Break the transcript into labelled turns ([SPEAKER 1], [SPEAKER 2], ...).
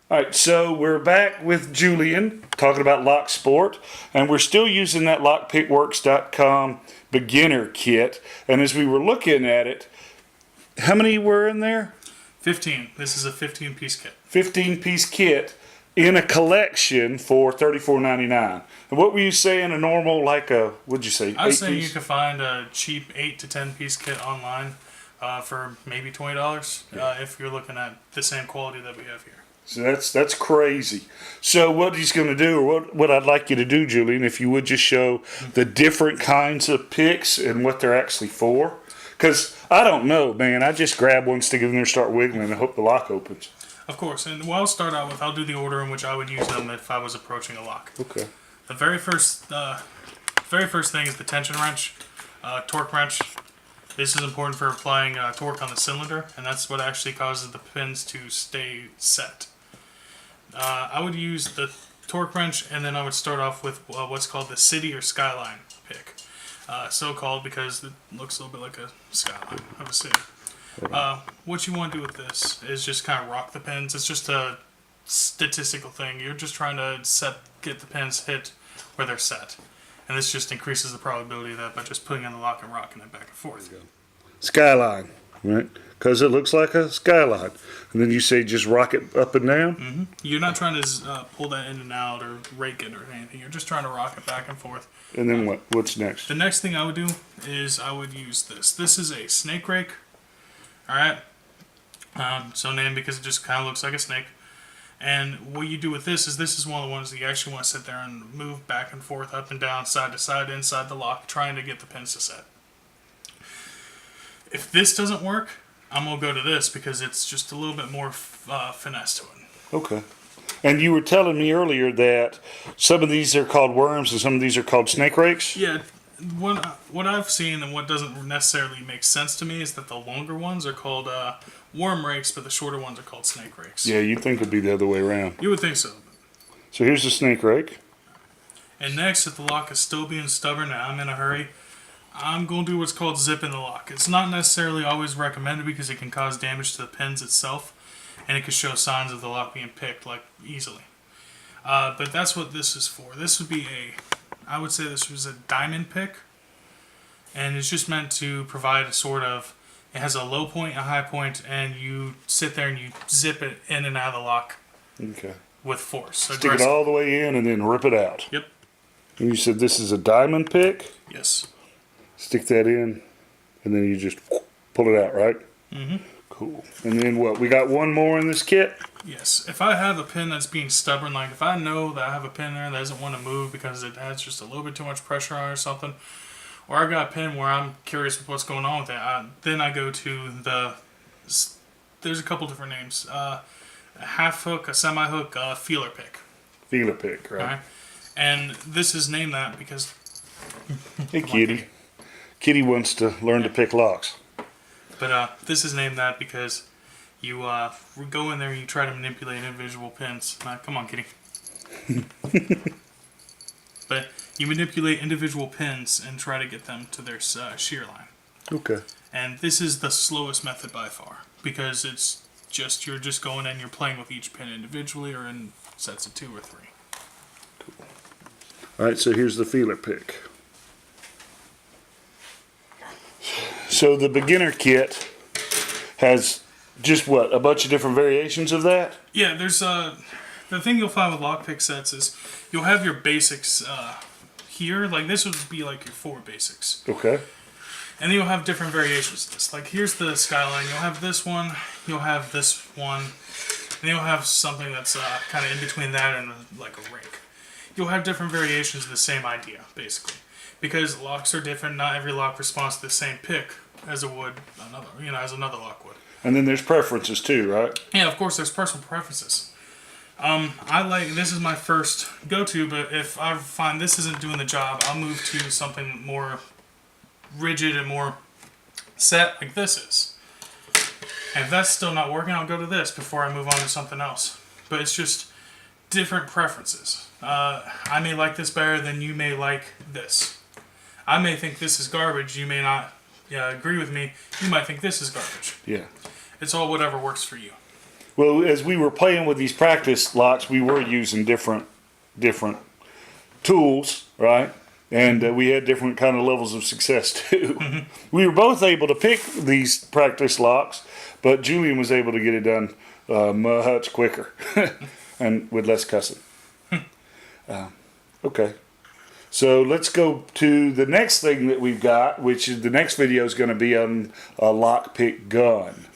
[SPEAKER 1] All right, so we're back with Julian talking about Locksport, and we're still using that lockpickworks.com beginner kit. And as we were looking at it, how many were in there?
[SPEAKER 2] 15. This is a 15-piece kit.
[SPEAKER 1] 15-piece kit in a collection for $34.99. And what were you saying? A normal, like a, what'd you say?
[SPEAKER 2] I was saying you could find a cheap 8 to 10-piece kit online for maybe $20 if you're looking at the same quality that we have here.
[SPEAKER 1] So that's crazy. So what he's going to do, or what I'd like you to do, Julian, if you would just show the different kinds of picks and what they're actually for. Because I don't know, man. I just grab one, stick it in there, start wiggling, and hope the lock opens.
[SPEAKER 2] Of course. And what I'll start out with, I'll do the order in which I would use them if I was approaching a lock.
[SPEAKER 1] Okay.
[SPEAKER 2] The very first thing is the tension wrench, torque wrench. This is important for applying torque on the cylinder, and that's what actually causes the pins to stay set. I would use the torque wrench, and then I would start off with what's called the City or Skyline pick. So called because it looks a little bit like a skyline of a city. What you want to do with this is just kind of rock the pins. It's just a statistical thing. You're just trying to get the pins hit where they're set. And this just increases the probability of that by just putting in the lock and rocking it back and forth.
[SPEAKER 1] Skyline, right? Because it looks like a skyline. And then you say just rock it up and down?
[SPEAKER 2] Mm-hmm. You're not trying to pull that in and out or rake it or anything. You're just trying to rock it back and forth.
[SPEAKER 1] And then what? What's next?
[SPEAKER 2] The next thing I would do is I would use this. This is a snake rake. Alright? So named because it just kind of looks like a snake. And what you do with this is one of the ones that you actually want to sit there and move back and forth, up and down, side to side, inside the lock, trying to get the pins to set. If this doesn't work, I'm going to go to this because it's just a little bit more finesse to it.
[SPEAKER 1] Okay. And you were telling me earlier that some of these are called worms and some of these are called snake rakes?
[SPEAKER 2] Yeah. What I've seen and what doesn't necessarily make sense to me is that the longer ones are called worm rakes, but the shorter ones are called snake rakes.
[SPEAKER 1] Yeah, you'd think it would be the other way around.
[SPEAKER 2] You would think so.
[SPEAKER 1] So here's the snake rake.
[SPEAKER 2] And next, if the lock is still being stubborn and I'm in a hurry, I'm going to do what's called zipping the lock. It's not necessarily always recommended because it can cause damage to the pins itself, and it can show signs of the lock being picked like easily. But that's what this is for. This would be I would say this was a diamond pick, and it's just meant to provide a sort of, it has a low point, a high point, and you sit there and you zip it in and out of the lock.
[SPEAKER 1] Okay.
[SPEAKER 2] With force.
[SPEAKER 1] Stick it all the way in and then rip it out.
[SPEAKER 2] Yep.
[SPEAKER 1] And you said this is a diamond pick?
[SPEAKER 2] Yes.
[SPEAKER 1] Stick that in, and then you just pull it out, right?
[SPEAKER 2] Mm-hmm.
[SPEAKER 1] Cool. And then what? We got one more in this kit?
[SPEAKER 2] Yes. If I have a pin that's being stubborn, like if I know that I have a pin there that doesn't want to move because it has just a little bit too much pressure on it or something, or I got a pin where I'm curious with what's going on with it, then I go to there's a couple different names. A half hook, a semi-hook, feeler pick.
[SPEAKER 1] Feeler pick, right?
[SPEAKER 2] Okay. And this is named that because...
[SPEAKER 1] Hey, Kitty. Kitty wants to learn to pick locks.
[SPEAKER 2] But this is named that because you go in there and you try to manipulate individual pins. Come on, Kitty. But you manipulate individual pins and try to get them to their shear line.
[SPEAKER 1] Okay.
[SPEAKER 2] And this is the slowest method by far because you're just going in, you're playing with each pin individually or in sets of 2 or 3.
[SPEAKER 1] Cool. All right, so here's the feeler pick. So the beginner kit has just what, a bunch of different variations of that?
[SPEAKER 2] Yeah, there's the thing you'll find with lockpick sets is you'll have your basics here. Like this would be like your 4 basics.
[SPEAKER 1] Okay.
[SPEAKER 2] And then you'll have different variations of this. Like here's the Skyline. You'll have this one. You'll have this one. And you'll have something that's kind of in between that and like a rake. You'll have different variations of the same idea, basically. Because locks are different. Not every lock responds to the same pick as it would as another lock would.
[SPEAKER 1] And then there's preferences too, right?
[SPEAKER 2] Yeah, of course, there's personal preferences. This is my first go-to, but if I find this isn't doing the job, I'll move to something more rigid and more set like this is. And if that's still not working, I'll go to this before I move on to something else. But it's just different preferences. I may like this better than you may like this. I may think this is garbage. You may not agree with me. You might think this is garbage.
[SPEAKER 1] Yeah.
[SPEAKER 2] It's all whatever works for you.
[SPEAKER 1] Well, as we were playing with these practice locks, we were using different tools, right? And we had different kind of levels of success too. We were both able to pick these practice locks, but Julian was able to get it done much quicker and with less cussing. Okay. So let's go to the next thing that we've got, which is the next video is going to be on a lockpick gun.